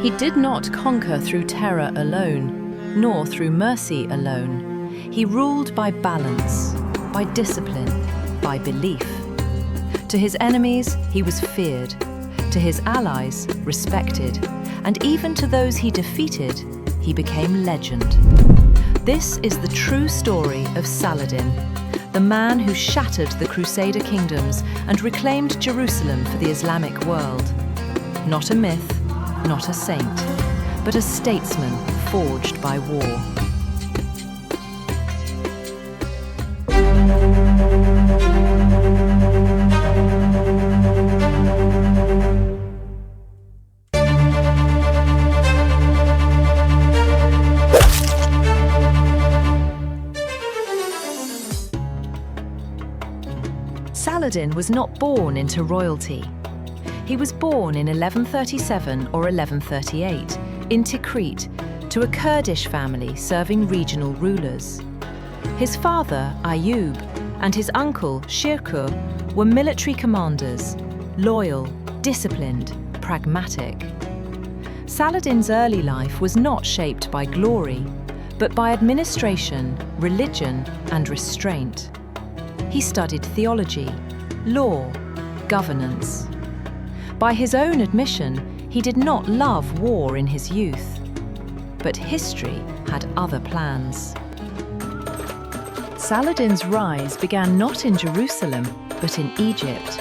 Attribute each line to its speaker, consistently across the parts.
Speaker 1: He did not conquer through terror alone, nor through mercy alone. He ruled by balance, by discipline, by belief. To his enemies, he was feared. To his allies, respected. And even to those he defeated, he became legend. This is the true story of Saladin, the man who shattered the Crusader kingdoms and reclaimed Jerusalem for the Islamic world. Not a myth, not a saint, but a statesman forged by war. Saladin was not born into royalty. He was born in 1137 or 1138 in Tikrit to a Kurdish family serving regional rulers. His father, Ayyūb, and his uncle, Shirkuh, were military commanders, loyal, disciplined, pragmatic. Saladin's early life was not shaped by glory, but by administration, religion, and restraint. He studied theology, law, governance. By his own admission, he did not love war in his youth. But history had other plans. Saladin's rise began not in Jerusalem, but in Egypt.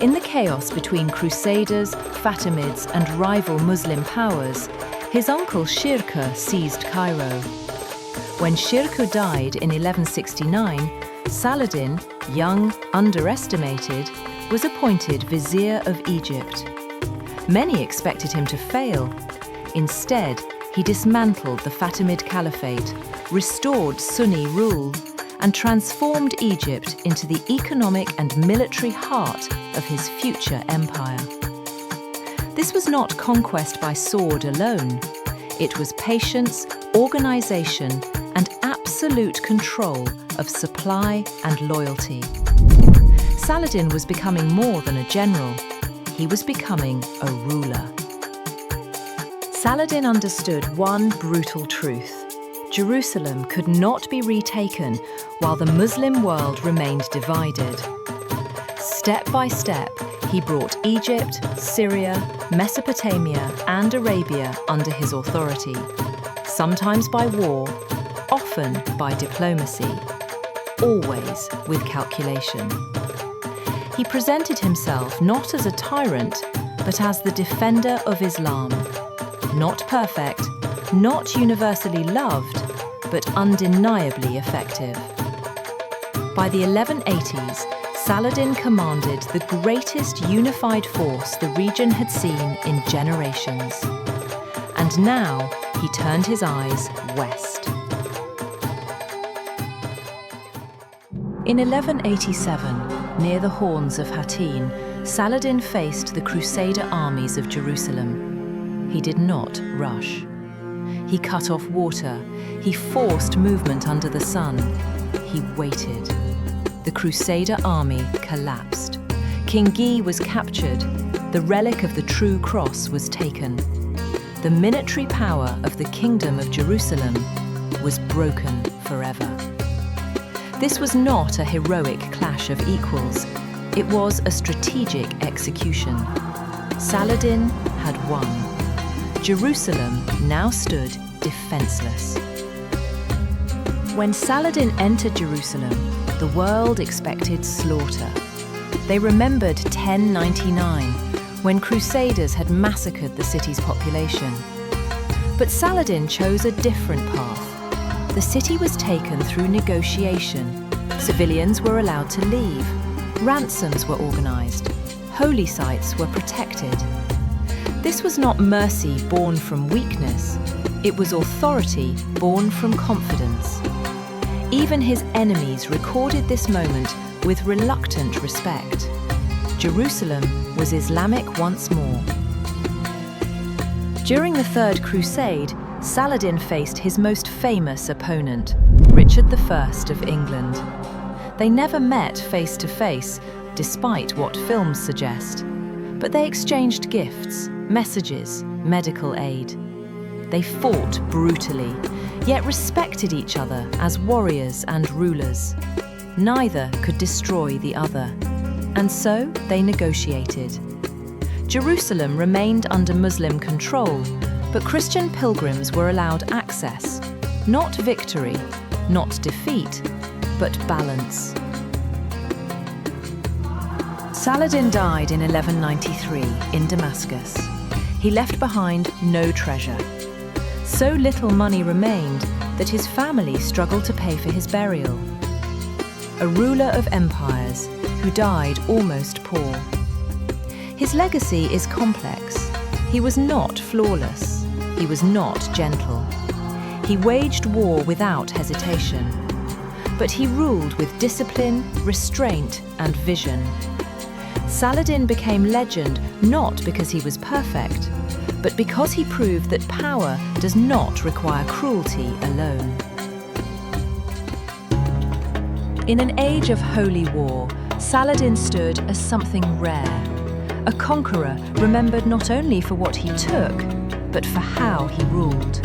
Speaker 1: In the chaos between Crusaders, Fatimids, and rival Muslim powers, his uncle Shirkuh seized Cairo. When Shirkuh died in 1169, Saladin, young, underestimated, was appointed Vizier of Egypt. Many expected him to fail. Instead, he dismantled the Fatimid Caliphate, restored Sunni rule, and transformed Egypt into the economic and military heart of his future empire. This was not conquest by sword alone. It was patience, organization, and absolute control of supply and loyalty. Saladin was becoming more than a general. He was becoming a ruler. Saladin understood one brutal truth. Jerusalem could not be retaken while the Muslim world remained divided. Step by step, he brought Egypt, Syria, Mesopotamia, and Arabia under his authority, sometimes by war, often by diplomacy, always with calculation. He presented himself not as a tyrant, but as the defender of Islam. Not perfect, not universally loved, but undeniably effective. By the 1180s, Saladin commanded the greatest unified force the region had seen in generations. And now he turned his eyes west. In 1187, near the horns of Hattin, Saladin faced the Crusader armies of Jerusalem. He did not rush. He cut off water. He forced movement under the sun. He waited. The Crusader army collapsed. King Guy was captured. The relic of the true cross was taken. The military power of the Kingdom of Jerusalem was broken forever. This was not a heroic clash of equals. It was a strategic execution. Saladin had won. Jerusalem now stood defenseless. When Saladin entered Jerusalem, the world expected slaughter. They remembered 1099, when Crusaders had massacred the city's population. But Saladin chose a different path. The city was taken through negotiation. Civilians were allowed to leave. Ransoms were organized. Holy sites were protected. This was not mercy born from weakness. It was authority born from confidence. Even his enemies recorded this moment with reluctant respect. Jerusalem was Islamic once more. During the Third Crusade, Saladin faced his most famous opponent, Richard I of England. They never met face to face, despite what films suggest. But they exchanged gifts, messages, medical aid. They fought brutally, yet respected each other as warriors and rulers. Neither could destroy the other, and so they negotiated. Jerusalem remained under Muslim control, but Christian pilgrims were allowed access, not victory, not defeat, but balance. Saladin died in 1193 in Damascus. He left behind no treasure. So little money remained that his family struggled to pay for his burial. A ruler of empires who died almost poor. His legacy is complex. He was not flawless. He was not gentle. He waged war without hesitation. But he ruled with discipline, restraint, and vision. Saladin became legend not because he was perfect, but because he proved that power does not require cruelty alone. In an age of holy war, Saladin stood as something rare, a conqueror remembered not only for what he took, but for how he ruled.